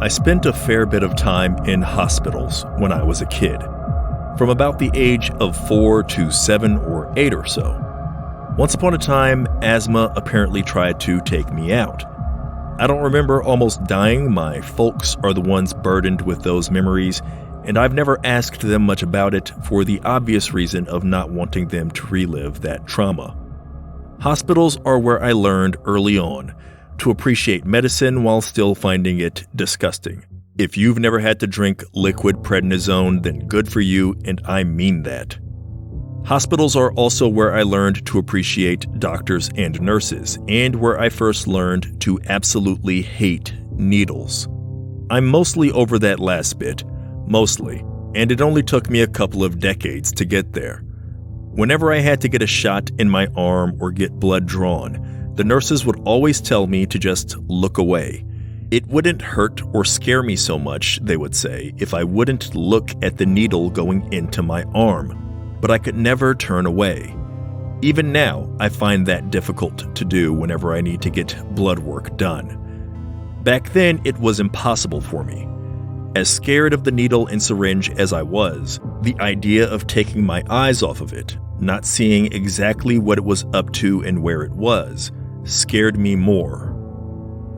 I spent a fair bit of time in hospitals when I was a kid, from about the age of 4 to 7 or 8 or so. Once upon a time, asthma apparently tried to take me out. I don't remember almost dying. My folks are the ones burdened with those memories, and I've never asked them much about it for the obvious reason of not wanting them to relive that trauma. Hospitals are where I learned early on to appreciate medicine while still finding it disgusting. If you've never had to drink liquid prednisone, then good for you, and I mean that. Hospitals are also where I learned to appreciate doctors and nurses, and where I first learned to absolutely hate needles. I'm mostly over that last bit, mostly, and it only took me a couple of decades to get there. Whenever I had to get a shot in my arm or get blood drawn, the nurses would always tell me to just look away. It wouldn't hurt or scare me so much, they would say, if I wouldn't look at the needle going into my arm, but I could never turn away. Even now, I find that difficult to do whenever I need to get blood work done. Back then, it was impossible for me. As scared of the needle and syringe as I was, the idea of taking my eyes off of it, not seeing exactly what it was up to and where it was, scared me more.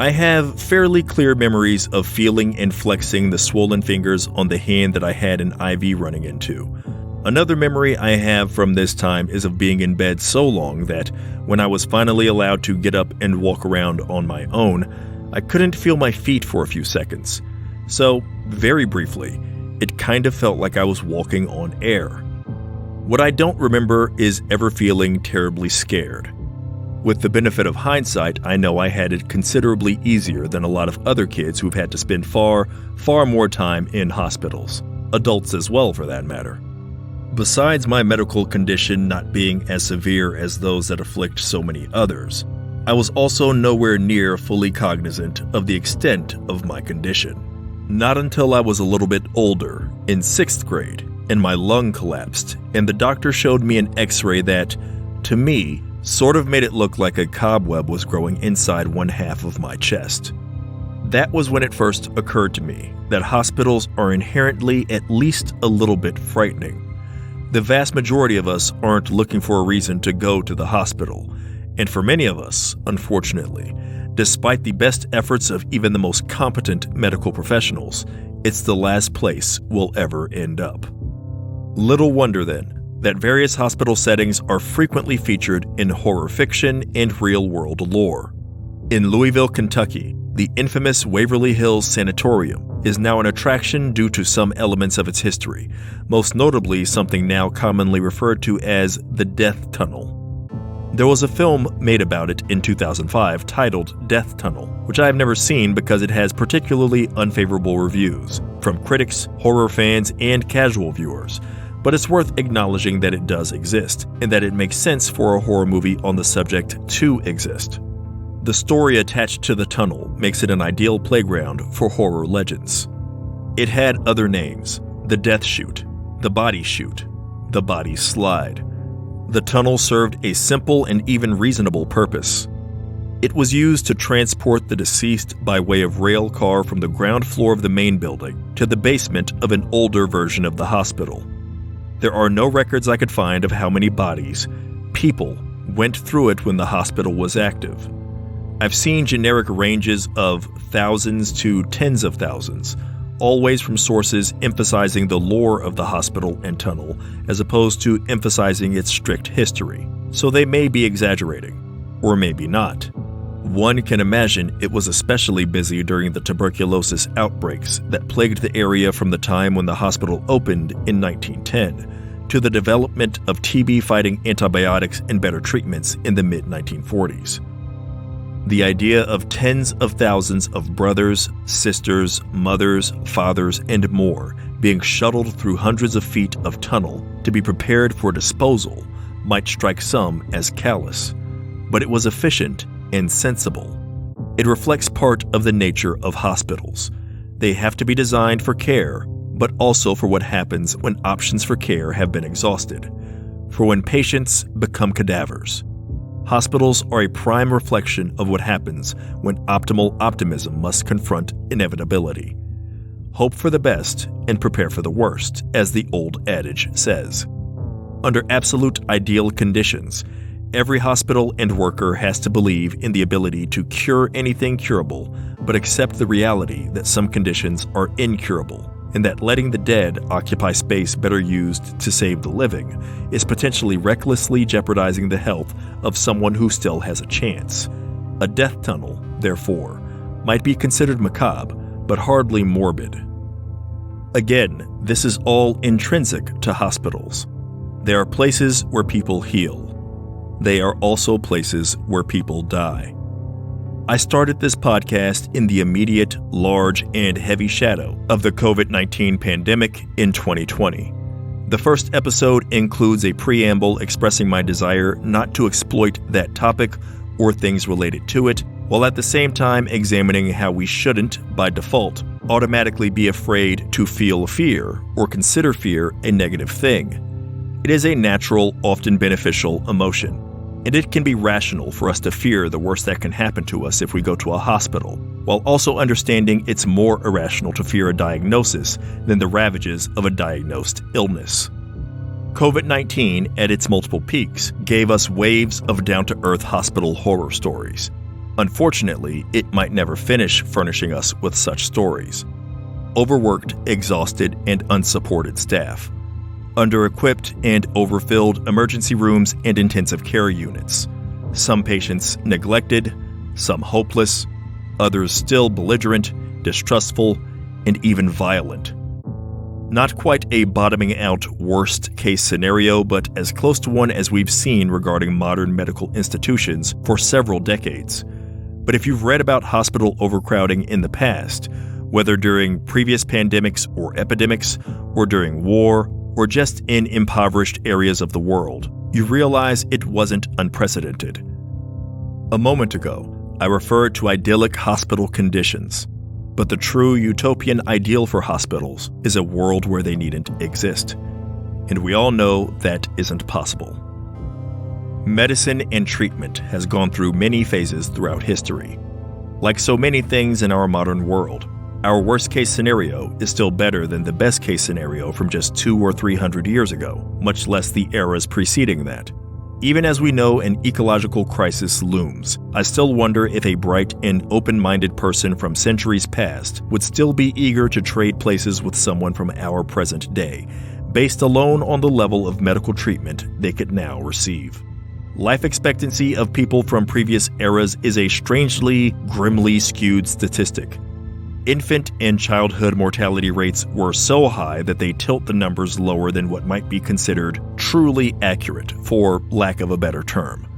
I have fairly clear memories of feeling and flexing the swollen fingers on the hand that I had an IV running into. Another memory I have from this time is of being in bed so long that when I was finally allowed to get up and walk around on my own, I couldn't feel my feet for a few seconds. So, very briefly, it kind of felt like I was walking on air. What I don't remember is ever feeling terribly scared. With the benefit of hindsight, I know I had it considerably easier than a lot of other kids who've had to spend far more time in hospitals. Adults as well, for that matter. Besides my medical condition not being as severe as those that afflict so many others, I was also nowhere near fully cognizant of the extent of my condition. Not until I was a little bit older, in 6th grade, and my lung collapsed, and the doctor showed me an x-ray that, to me, sort of made it look like a cobweb was growing inside one half of my chest. That was when it first occurred to me that hospitals are inherently at least a little bit frightening. The vast majority of us aren't looking for a reason to go to the hospital, and for many of us, unfortunately, despite the best efforts of even the most competent medical professionals, it's the last place we'll ever end up. Little wonder, then, that various hospital settings are frequently featured in horror fiction and real-world lore. In Louisville, Kentucky, the infamous Waverly Hills Sanatorium is now an attraction due to some elements of its history, most notably something now commonly referred to as the Death Tunnel. There was a film made about it in 2005 titled Death Tunnel, which I have never seen because it has particularly unfavorable reviews from critics, horror fans, and casual viewers. But it's worth acknowledging that it does exist, and that it makes sense for a horror movie on the subject to exist. The story attached to the tunnel makes it an ideal playground for horror legends. It had other names: the Death Chute, the Body Chute, the Body Slide. The tunnel served a simple and even reasonable purpose. It was used to transport the deceased by way of rail car from the ground floor of the main building to the basement of an older version of the hospital. There are no records I could find of how many bodies, people, went through it when the hospital was active. I've seen generic ranges of thousands to tens of thousands, always from sources emphasizing the lore of the hospital and tunnel as opposed to emphasizing its strict history, so they may be exaggerating, or maybe not. One can imagine it was especially busy during the tuberculosis outbreaks that plagued the area from the time when the hospital opened in 1910 to the development of TB-fighting antibiotics and better treatments in the mid-1940s. The idea of tens of thousands of brothers, sisters, mothers, fathers, and more being shuttled through hundreds of feet of tunnel to be prepared for disposal might strike some as callous, but it was efficient and sensible. It reflects part of the nature of hospitals. They have to be designed for care, but also for what happens when options for care have been exhausted, for when patients become cadavers. Hospitals are a prime reflection of what happens when optimal optimism must confront inevitability. Hope for the best and prepare for the worst, as the old adage says. Under absolute ideal conditions, every hospital and worker has to believe in the ability to cure anything curable, but accept the reality that some conditions are incurable, and that letting the dead occupy space better used to save the living is potentially recklessly jeopardizing the health of someone who still has a chance. A death tunnel, therefore, might be considered macabre, but hardly morbid. Again, this is all intrinsic to hospitals. They are places where people heal. They are also places where people die. I started this podcast in the immediate, large, and heavy shadow of the COVID-19 pandemic in 2020. The first episode includes a preamble expressing my desire not to exploit that topic or things related to it, while at the same time examining how we shouldn't, by default, automatically be afraid to feel fear or consider fear a negative thing. It is a natural, often beneficial emotion, and it can be rational for us to fear the worst that can happen to us if we go to a hospital, while also understanding it's more irrational to fear a diagnosis than the ravages of a diagnosed illness. COVID-19, at its multiple peaks, gave us waves of down-to-earth hospital horror stories. Unfortunately, it might never finish furnishing us with such stories. Overworked, exhausted, and unsupported staff. Under-equipped and overfilled emergency rooms and intensive care units. Some patients neglected, some hopeless, others still belligerent, distrustful, and even violent. Not quite a bottoming out worst-case scenario, but as close to one as we've seen regarding modern medical institutions for several decades. But if you've read about hospital overcrowding in the past, whether during previous pandemics or epidemics, or during war, or just in impoverished areas of the world, you realize it wasn't unprecedented. A moment ago, I referred to idyllic hospital conditions, but the true utopian ideal for hospitals is a world where they needn't exist. And we all know that isn't possible. Medicine and treatment has gone through many phases throughout history. Like so many things in our modern world, our worst-case scenario is still better than the best-case scenario from just 200 or 300 years ago, much less the eras preceding that. Even as we know an ecological crisis looms, I still wonder if a bright and open-minded person from centuries past would still be eager to trade places with someone from our present day, based alone on the level of medical treatment they could now receive. Life expectancy of people from previous eras is a strangely, grimly skewed statistic. Infant and childhood mortality rates were so high that they tilt the numbers lower than what might be considered truly accurate, for lack of a better term.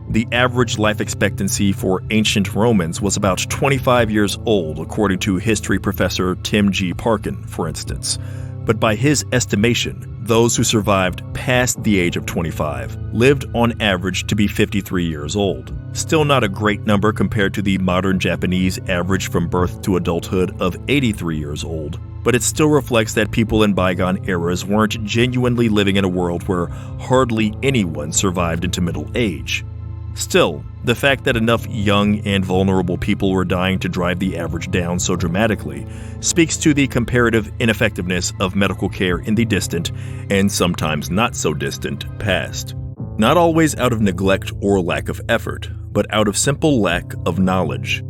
The average life expectancy for ancient Romans was about 25 years old, according to history professor Tim G. Parkin, for instance. But by his estimation, those who survived past the age of 25 lived on average to be 53 years old. Still not a great number compared to the modern Japanese average from birth to adulthood of 83 years old, but it still reflects that people in bygone eras weren't genuinely living in a world where hardly anyone survived into middle age. Still, the fact that enough young and vulnerable people were dying to drive the average down so dramatically speaks to the comparative ineffectiveness of medical care in the distant, and sometimes not so distant, past. Not always out of neglect or lack of effort, but out of simple lack of knowledge.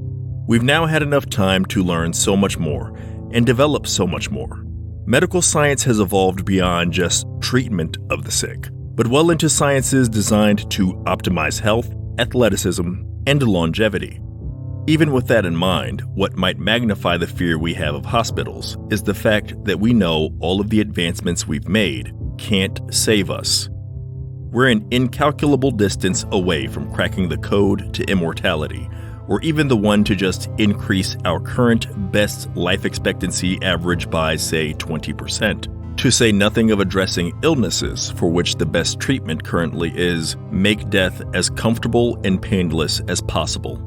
We've now had enough time to learn so much more and develop so much more. Medical science has evolved beyond just treatment of the sick, but well into sciences designed to optimize health, athleticism, and longevity. Even with that in mind, what might magnify the fear we have of hospitals is the fact that we know all of the advancements we've made can't save us. We're an incalculable distance away from cracking the code to immortality, or even the one to just increase our current best life expectancy average by, say, 20%. To say nothing of addressing illnesses for which the best treatment currently is make death as comfortable and painless as possible.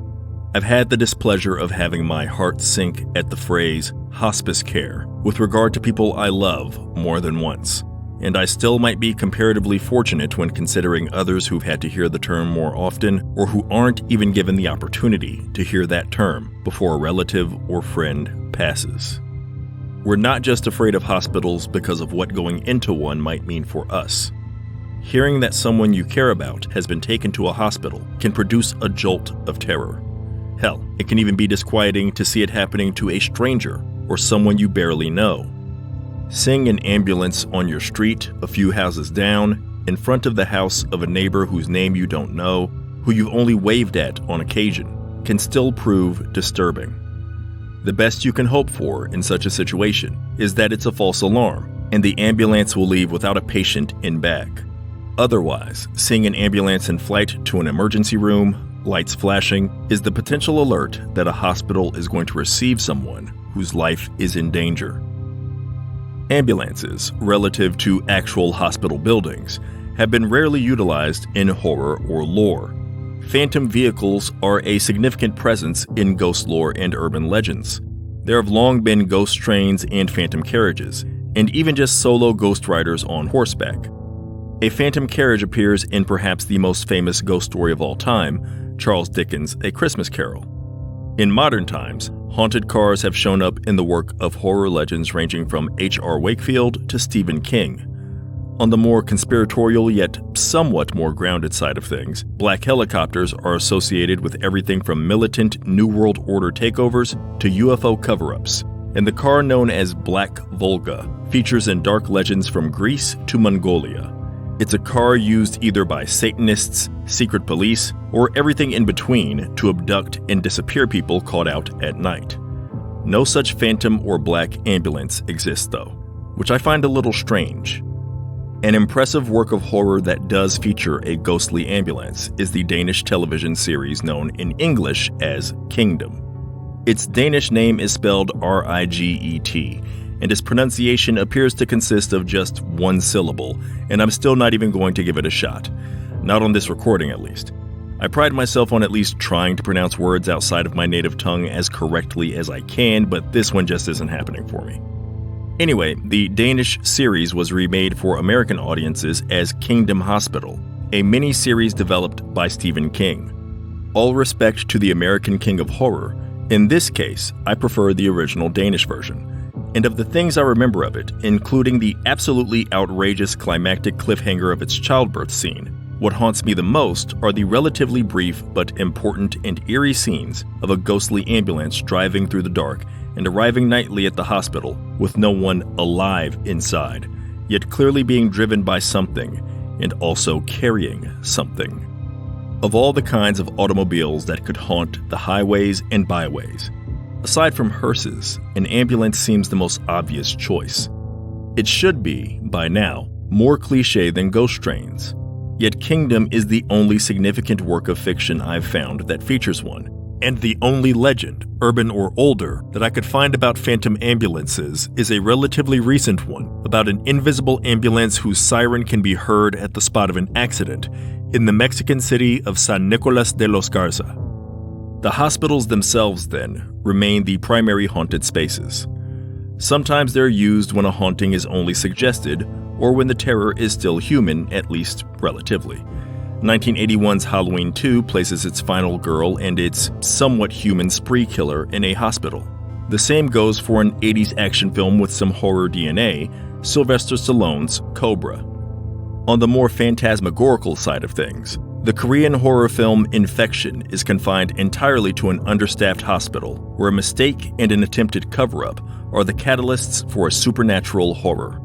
I've had the displeasure of having my heart sink at the phrase hospice care with regard to people I love more than once. and I still might be comparatively fortunate when considering others who've had to hear the term more often or who aren't even given the opportunity to hear that term before a relative or friend passes. We're not just afraid of hospitals because of what going into one might mean for us. Hearing that someone you care about has been taken to a hospital can produce a jolt of terror. Hell, it can even be disquieting to see it happening to a stranger or someone you barely know. Seeing an ambulance on your street, a few houses down, in front of the house of a neighbor whose name you don't know, who you've only waved at on occasion, can still prove disturbing. The best you can hope for in such a situation is that it's a false alarm, and the ambulance will leave without a patient in back. Otherwise, seeing an ambulance in flight to an emergency room, lights flashing, is the potential alert that a hospital is going to receive someone whose life is in danger. Ambulances, relative to actual hospital buildings, have been rarely utilized in horror or lore. Phantom vehicles are a significant presence in ghost lore and urban legends. There have long been ghost trains and phantom carriages, and even just solo ghost riders on horseback. A phantom carriage appears in perhaps the most famous ghost story of all time, Charles Dickens' A Christmas Carol. In modern times, haunted cars have shown up in the work of horror legends ranging from H.R. Wakefield to Stephen King. On the more conspiratorial yet somewhat more grounded side of things, black helicopters are associated with everything from militant New World Order takeovers to UFO cover-ups, and the car known as Black Volga features in dark legends from Greece to Mongolia. It's a car used either by Satanists, secret police, or everything in between to abduct and disappear people caught out at night. No such phantom or black ambulance exists though, which I find a little strange. An impressive work of horror that does feature a ghostly ambulance is the Danish television series known in English as Kingdom. Its Danish name is spelled Riget, and its pronunciation appears to consist of just one syllable, and I'm still not even going to give it a shot. Not on this recording, at least. I pride myself on at least trying to pronounce words outside of my native tongue as correctly as I can, but this one just isn't happening for me. Anyway, the Danish series was remade for American audiences as Kingdom Hospital, a mini-series developed by Stephen King. All respect to the American king of horror, in this case, I prefer the original Danish version. And of the things I remember of it, including the absolutely outrageous climactic cliffhanger of its childbirth scene, what haunts me the most are the relatively brief but important and eerie scenes of a ghostly ambulance driving through the dark and arriving nightly at the hospital with no one alive inside, yet clearly being driven by something and also carrying something. Of all the kinds of automobiles that could haunt the highways and byways, aside from hearses, an ambulance seems the most obvious choice. It should be, by now, more cliché than ghost trains. Yet Kingdom is the only significant work of fiction I've found that features one, and the only legend, urban or older, that I could find about phantom ambulances is a relatively recent one about an invisible ambulance whose siren can be heard at the spot of an accident in the Mexican city of San Nicolas de los Garza. The hospitals themselves, then, remain the primary haunted spaces. Sometimes they're used when a haunting is only suggested, or when the terror is still human, at least relatively. 1981's Halloween 2 places its final girl and its somewhat human spree killer in a hospital. The same goes for an 80s action film with some horror DNA, Sylvester Stallone's Cobra. On the more phantasmagorical side of things, the Korean horror film Infection is confined entirely to an understaffed hospital where a mistake and an attempted cover-up are the catalysts for a supernatural horror.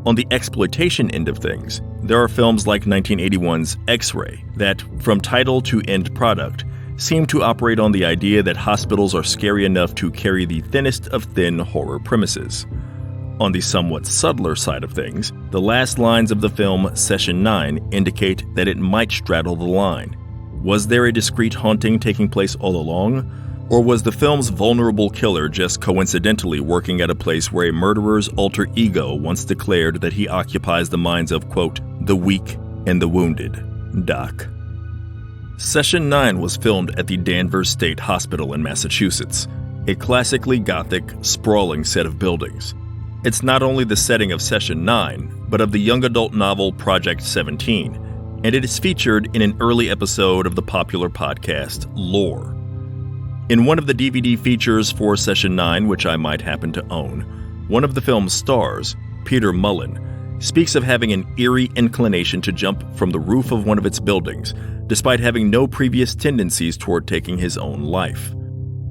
On the exploitation end of things, there are films like 1981's X-Ray that, from title to end product, seem to operate on the idea that hospitals are scary enough to carry the thinnest of thin horror premises. On the somewhat subtler side of things, the last lines of the film Session 9 indicate that it might straddle the line. Was there a discrete haunting taking place all along? Or was the film's vulnerable killer just coincidentally working at a place where a murderer's alter ego once declared that he occupies the minds of, quote, the weak and the wounded, Doc? Session 9 was filmed at the Danvers State Hospital in Massachusetts, a classically Gothic, sprawling set of buildings. It's not only the setting of Session 9, but of the young adult novel Project 17, and it is featured in an early episode of the popular podcast Lore. In one of the DVD features for Session 9, which I might happen to own, one of the film's stars, Peter Mullen, speaks of having an eerie inclination to jump from the roof of one of its buildings, despite having no previous tendencies toward taking his own life.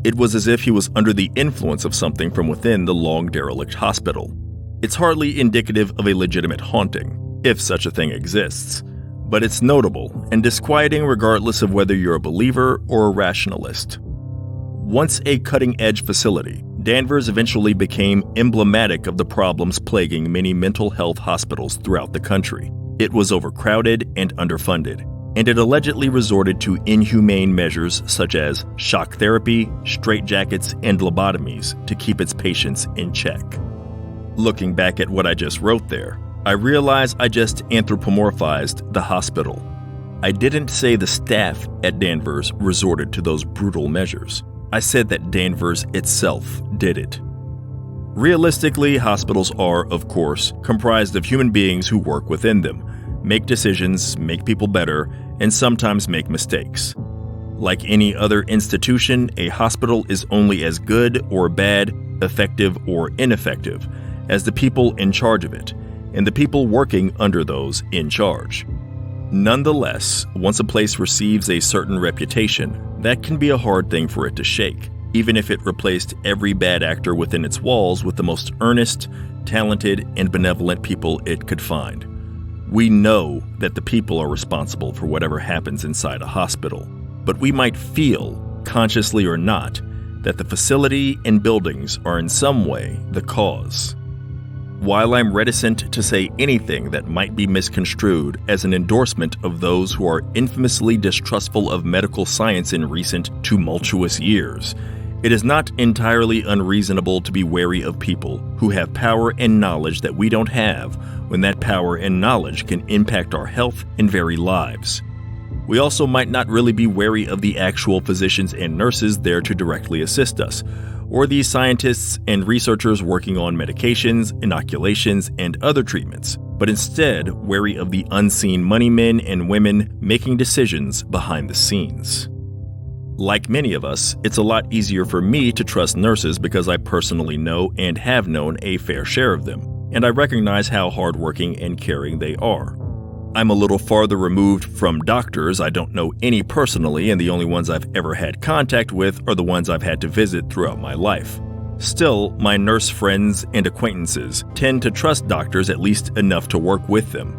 It was as if he was under the influence of something from within the long-derelict hospital. It's hardly indicative of a legitimate haunting, if such a thing exists, but it's notable and disquieting regardless of whether you're a believer or a rationalist. Once a cutting-edge facility, Danvers eventually became emblematic of the problems plaguing many mental health hospitals throughout the country. It was overcrowded and underfunded, and it allegedly resorted to inhumane measures such as shock therapy, straitjackets, and lobotomies to keep its patients in check. Looking back at what I just wrote there, I realize I just anthropomorphized the hospital. I didn't say the staff at Danvers resorted to those brutal measures. I said that Danvers itself did it. Realistically, hospitals are, of course, comprised of human beings who work within them, make decisions, make people better, and sometimes make mistakes. Like any other institution, a hospital is only as good or bad, effective or ineffective, as the people in charge of it, and the people working under those in charge. Nonetheless, once a place receives a certain reputation, that can be a hard thing for it to shake, even if it replaced every bad actor within its walls with the most earnest, talented, and benevolent people it could find. We know that the people are responsible for whatever happens inside a hospital, but we might feel, consciously or not, that the facility and buildings are in some way the cause. While I'm reticent to say anything that might be misconstrued as an endorsement of those who are infamously distrustful of medical science in recent, tumultuous years, it is not entirely unreasonable to be wary of people who have power and knowledge that we don't have when that power and knowledge can impact our health and very lives. We also might not really be wary of the actual physicians and nurses there to directly assist us, or the scientists and researchers working on medications, inoculations, and other treatments, but instead wary of the unseen money men and women making decisions behind the scenes. Like many of us, it's a lot easier for me to trust nurses because I personally know and have known a fair share of them, and I recognize how hardworking and caring they are. I'm a little farther removed from doctors. I don't know any personally, and the only ones I've ever had contact with are the ones I've had to visit throughout my life. Still, my nurse friends and acquaintances tend to trust doctors at least enough to work with them,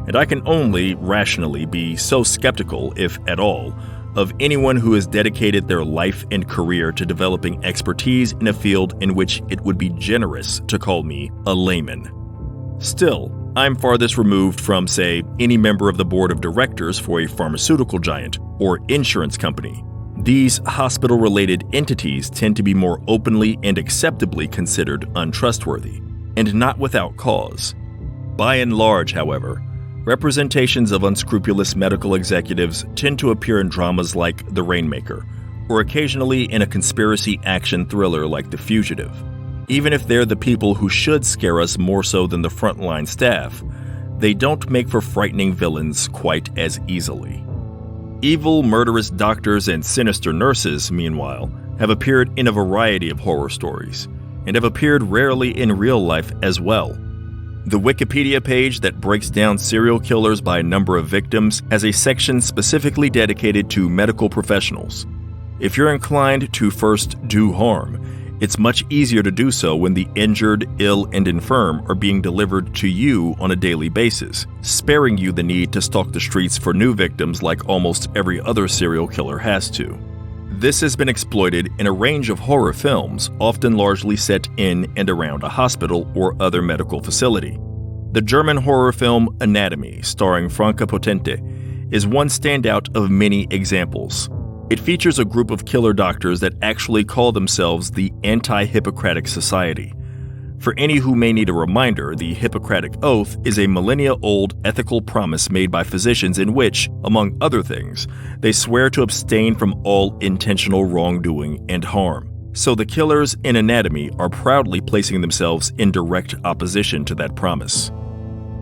and I can only rationally be so skeptical, if at all, of anyone who has dedicated their life and career to developing expertise in a field in which it would be generous to call me a layman. Still, I'm farthest removed from, say, any member of the board of directors for a pharmaceutical giant or insurance company. These hospital-related entities tend to be more openly and acceptably considered untrustworthy, and not without cause. By and large, however, representations of unscrupulous medical executives tend to appear in dramas like The Rainmaker, or occasionally in a conspiracy action thriller like The Fugitive. Even if they're the people who should scare us more so than the frontline staff, they don't make for frightening villains quite as easily. Evil, murderous doctors and sinister nurses, meanwhile, have appeared in a variety of horror stories, and have appeared rarely in real life as well. The Wikipedia page that breaks down serial killers by number of victims has a section specifically dedicated to medical professionals. If you're inclined to first do harm, it's much easier to do so when the injured, ill, and infirm are being delivered to you on a daily basis, sparing you the need to stalk the streets for new victims like almost every other serial killer has to. This has been exploited in a range of horror films, often largely set in and around a hospital or other medical facility. The German horror film Anatomy, starring Franka Potente, is one standout of many examples. It features a group of killer doctors that actually call themselves the Anti-Hippocratic Society. For any who may need a reminder, the Hippocratic Oath is a millennia-old ethical promise made by physicians in which, among other things, they swear to abstain from all intentional wrongdoing and harm. So the killers in Anatomy are proudly placing themselves in direct opposition to that promise.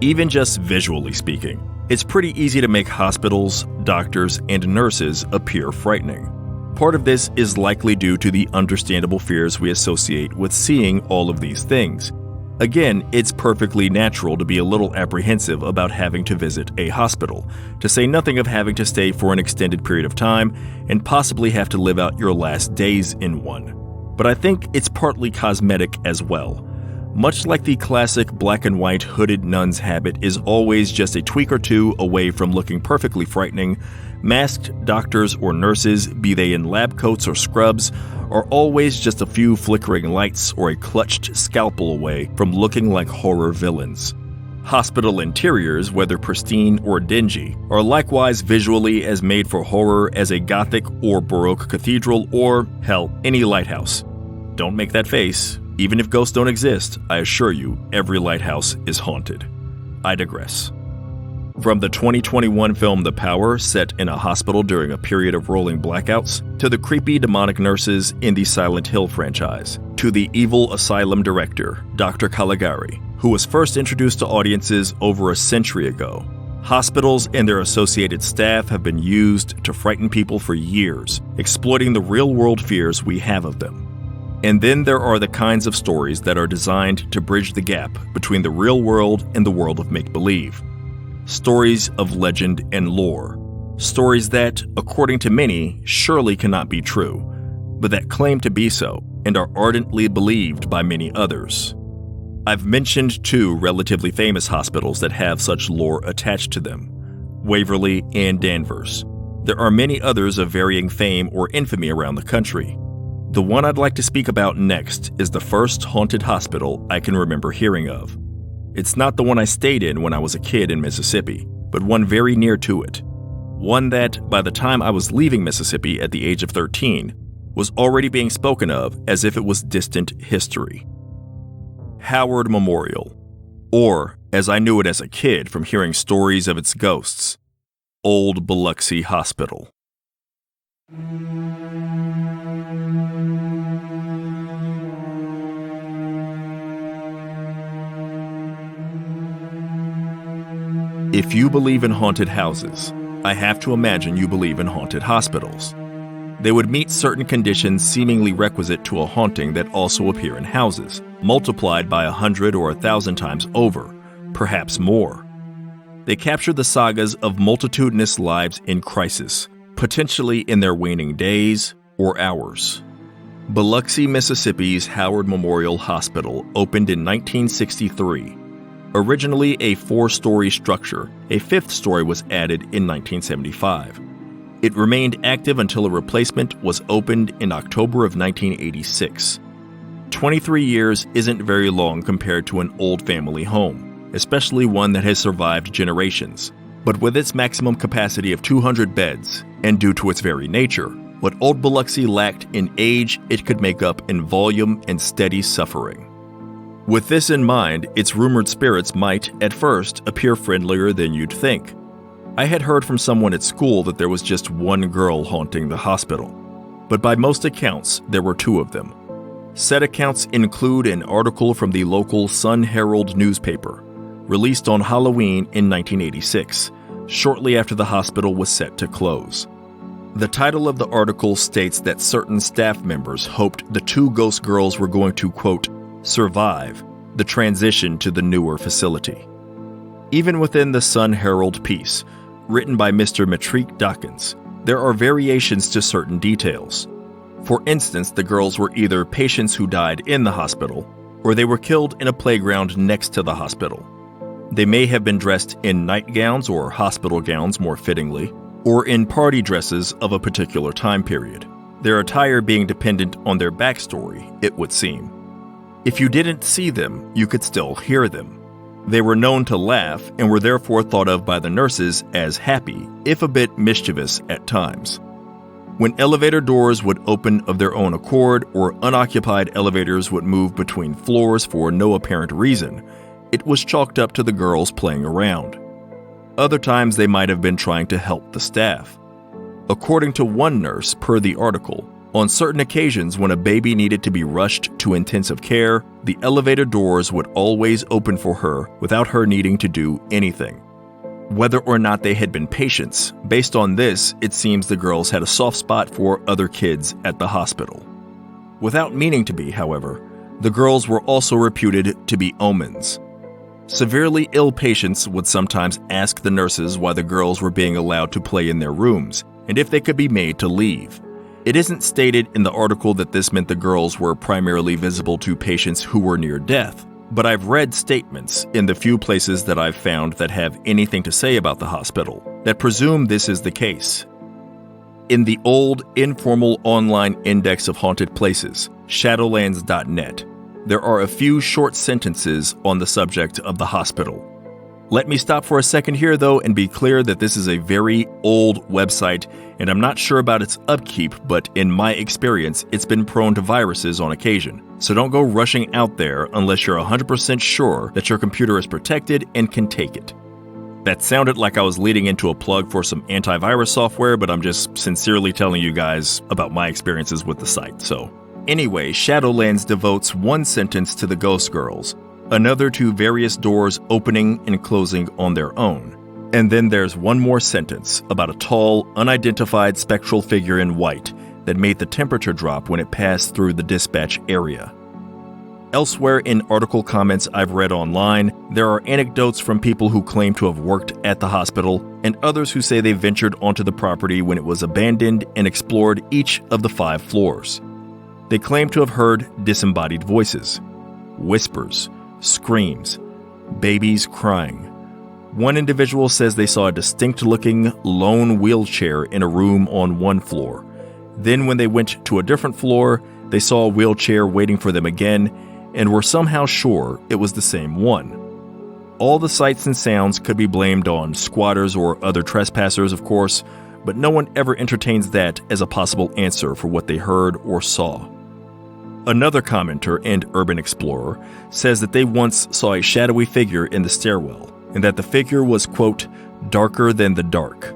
Even just visually speaking, it's pretty easy to make hospitals, doctors, and nurses appear frightening. Part of this is likely due to the understandable fears we associate with seeing all of these things. Again, it's perfectly natural to be a little apprehensive about having to visit a hospital, to say nothing of having to stay for an extended period of time and possibly have to live out your last days in one. But I think it's partly cosmetic as well. Much like the classic black and white hooded nun's habit is always just a tweak or two away from looking perfectly frightening, masked doctors or nurses, be they in lab coats or scrubs, are always just a few flickering lights or a clutched scalpel away from looking like horror villains. Hospital interiors, whether pristine or dingy, are likewise visually as made for horror as a Gothic or Baroque cathedral or, hell, any lighthouse. Don't make that face. Even if ghosts don't exist, I assure you, every lighthouse is haunted. I digress. From the 2021 film The Power, set in a hospital during a period of rolling blackouts, to the creepy demonic nurses in the Silent Hill franchise, to the evil asylum director, Dr. Caligari, who was first introduced to audiences over a century ago. Hospitals and their associated staff have been used to frighten people for years, exploiting the real-world fears we have of them. And then there are the kinds of stories that are designed to bridge the gap between the real world and the world of make-believe. Stories of legend and lore. Stories that, according to many, surely cannot be true, but that claim to be so and are ardently believed by many others. I've mentioned two relatively famous hospitals that have such lore attached to them, Waverly and Danvers. There are many others of varying fame or infamy around the country. The one I'd like to speak about next is the first haunted hospital I can remember hearing of. It's not the one I stayed in when I was a kid in Mississippi, but one very near to it. One that, by the time I was leaving Mississippi at the age of 13, was already being spoken of as if it was distant history. Howard Memorial, or, as I knew it as a kid from hearing stories of its ghosts, Old Biloxi Hospital. If you believe in haunted houses, I have to imagine you believe in haunted hospitals. They would meet certain conditions seemingly requisite to a haunting that also appear in houses, multiplied by 100 or 1,000 times over, perhaps more. They capture the sagas of multitudinous lives in crisis, potentially in their waning days or hours. Biloxi, Mississippi's Howard Memorial Hospital opened in 1963. Originally a 4-story structure, a 5th story was added in 1975. It remained active until a replacement was opened in October of 1986. 23 years isn't very long compared to an old family home, especially one that has survived generations. But with its maximum capacity of 200 beds, and due to its very nature, what Old Biloxi lacked in age, it could make up in volume and steady suffering. With this in mind, its rumored spirits might, at first, appear friendlier than you'd think. I had heard from someone at school that there was just one girl haunting the hospital, but by most accounts, there were 2 of them. Said accounts include an article from the local Sun-Herald newspaper, released on Halloween in 1986, shortly after the hospital was set to close. The title of the article states that certain staff members hoped the 2 ghost girls were going to, quote, survive the transition to the newer facility. Even within the Sun-Herald piece, written by Mr. Matrique Dawkins, there are variations to certain details. For instance, the girls were either patients who died in the hospital, or they were killed in a playground next to the hospital. They may have been dressed in nightgowns or hospital gowns more fittingly, or in party dresses of a particular time period, their attire being dependent on their backstory, it would seem. If you didn't see them, you could still hear them. They were known to laugh and were therefore thought of by the nurses as happy, if a bit mischievous at times. When elevator doors would open of their own accord or unoccupied elevators would move between floors for no apparent reason, it was chalked up to the girls playing around. Other times they might have been trying to help the staff. According to one nurse, per the article, On certain occasions, when a baby needed to be rushed to intensive care, the elevator doors would always open for her without her needing to do anything. Whether or not they had been patients, based on this, it seems the girls had a soft spot for other kids at the hospital. Without meaning to be, however, the girls were also reputed to be omens. Severely ill patients would sometimes ask the nurses why the girls were being allowed to play in their rooms and if they could be made to leave. It isn't stated in the article that this meant the girls were primarily visible to patients who were near death, but I've read statements in the few places that I've found that have anything to say about the hospital that presume this is the case. In the old, informal online index of haunted places, shadowlands.net, there are a few short sentences on the subject of the hospital. Let me stop for a second here, though, and be clear that this is a very old website, and I'm not sure about its upkeep, but in my experience, it's been prone to viruses on occasion. So don't go rushing out there unless you're 100% sure that your computer is protected and can take it. That sounded like I was leading into a plug for some antivirus software, but I'm just sincerely telling you guys about my experiences with the site. So anyway, Shadowlands devotes one sentence to the ghost girls, another to various doors opening and closing on their own. And then there's one more sentence about a tall, unidentified spectral figure in white that made the temperature drop when it passed through the dispatch area. Elsewhere in article comments I've read online, there are anecdotes from people who claim to have worked at the hospital and others who say they ventured onto the property when it was abandoned and explored each of the 5 floors. They claim to have heard disembodied voices, whispers, screams, babies crying. One individual says they saw a distinct-looking lone wheelchair in a room on one floor. Then when they went to a different floor, they saw a wheelchair waiting for them again and were somehow sure it was the same one. All the sights and sounds could be blamed on squatters or other trespassers, of course, but no one ever entertains that as a possible answer for what they heard or saw. Another commenter and urban explorer says that they once saw a shadowy figure in the stairwell and that the figure was, quote, darker than the dark.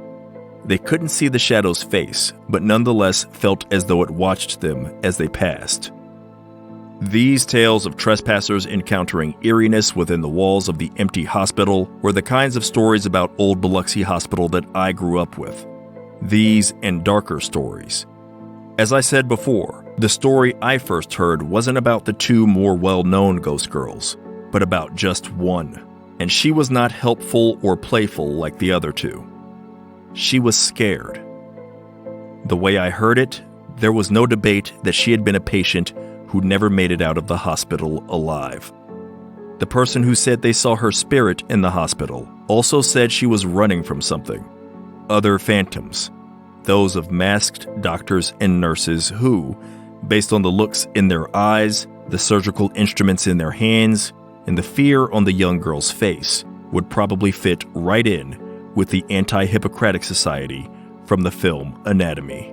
They couldn't see the shadow's face, but nonetheless felt as though it watched them as they passed. These tales of trespassers encountering eeriness within the walls of the empty hospital were the kinds of stories about old Biloxi Hospital that I grew up with. These and darker stories. As I said before, the story I first heard wasn't about the 2 more well-known ghost girls, but about just one. And she was not helpful or playful like the other 2. She was scared. The way I heard it, there was no debate that she had been a patient who never made it out of the hospital alive. The person who said they saw her spirit in the hospital also said she was running from something. Other phantoms. Those of masked doctors and nurses who, based on the looks in their eyes, the surgical instruments in their hands, and the fear on the young girl's face, would probably fit right in with the Anti-Hippocratic Society from the film Anatomy.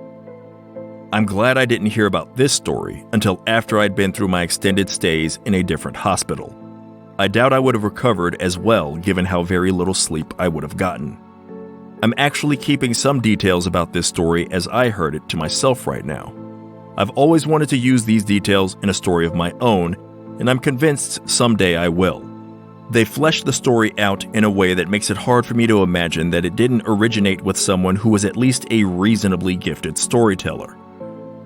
I'm glad I didn't hear about this story until after I'd been through my extended stays in a different hospital. I doubt I would have recovered as well given how very little sleep I would have gotten. I'm actually keeping some details about this story as I heard it to myself right now. I've always wanted to use these details in a story of my own, and I'm convinced someday I will. They fleshed the story out in a way that makes it hard for me to imagine that it didn't originate with someone who was at least a reasonably gifted storyteller.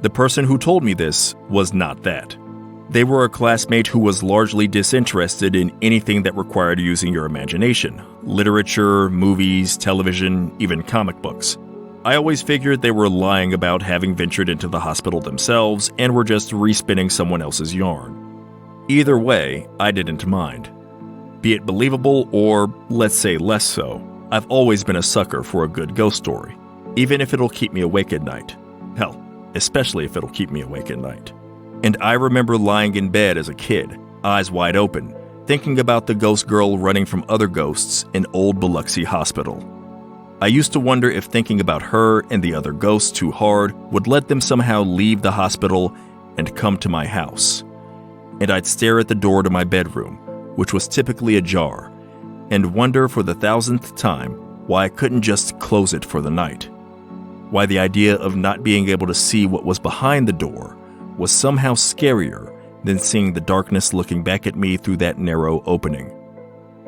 The person who told me this was not that. They were a classmate who was largely disinterested in anything that required using your imagination. Literature, movies, television, even comic books. I always figured they were lying about having ventured into the hospital themselves and were just respinning someone else's yarn. Either way, I didn't mind. Be it believable or, let's say, less so, I've always been a sucker for a good ghost story, even if it'll keep me awake at night. Hell, especially if it'll keep me awake at night. And I remember lying in bed as a kid, eyes wide open, thinking about the ghost girl running from other ghosts in old Biloxi Hospital. I used to wonder if thinking about her and the other ghosts too hard would let them somehow leave the hospital and come to my house. And I'd stare at the door to my bedroom, which was typically ajar, and wonder for the 1,000th time why I couldn't just close it for the night. why the idea of not being able to see what was behind the door was somehow scarier than seeing the darkness looking back at me through that narrow opening.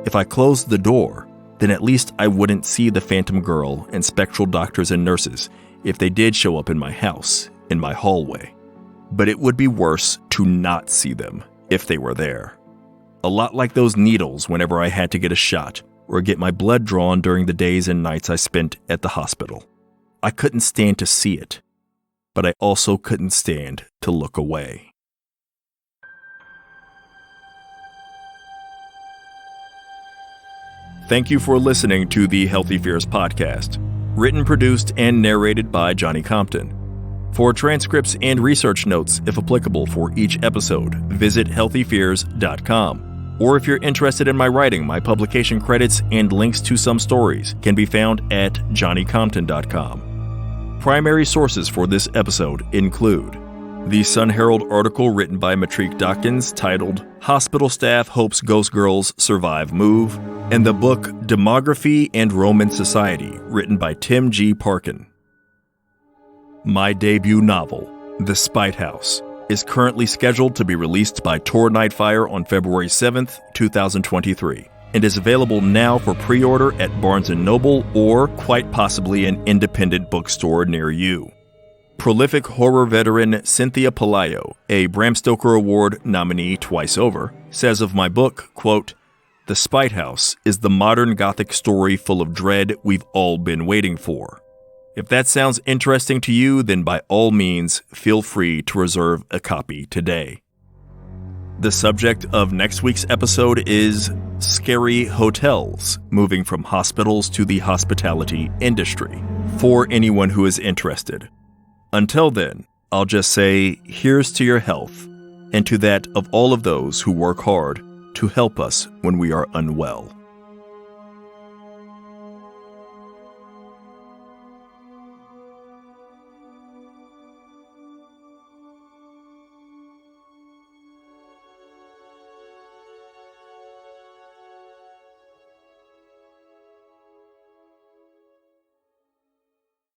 If I closed the door, then at least I wouldn't see the phantom girl and spectral doctors and nurses if they did show up in my house, in my hallway. But it would be worse to not see them if they were there. A lot like those needles whenever I had to get a shot or get my blood drawn during the days and nights I spent at the hospital. I couldn't stand to see it, but I also couldn't stand to look away. Thank you for listening to the Healthy Fears podcast, written, produced, and narrated by Johnny Compton. For transcripts and research notes, if applicable, for each episode, visit healthyfears.com. Or if you're interested in my writing, my publication credits and links to some stories can be found at johnnycompton.com. Primary sources for this episode include the Sun Herald article written by Matrique Dawkins titled Hospital Staff Hopes Ghost Girls Survive Move, and the book Demography and Roman Society written by Tim G. Parkin. My debut novel, The Spite House, is currently scheduled to be released by Tor Nightfire on February 7th, 2023, and is available now for pre-order at Barnes & Noble or quite possibly an independent bookstore near you. Prolific horror veteran Cynthia Pelayo, a Bram Stoker Award nominee twice over, says of my book, quote, "The Spite House is the modern Gothic story full of dread we've all been waiting for." If that sounds interesting to you, then by all means, feel free to reserve a copy today. The subject of next week's episode is scary hotels, moving from hospitals to the hospitality industry, for anyone who is interested. Until then, I'll just say, here's to your health, and to that of all of those who work hard to help us when we are unwell.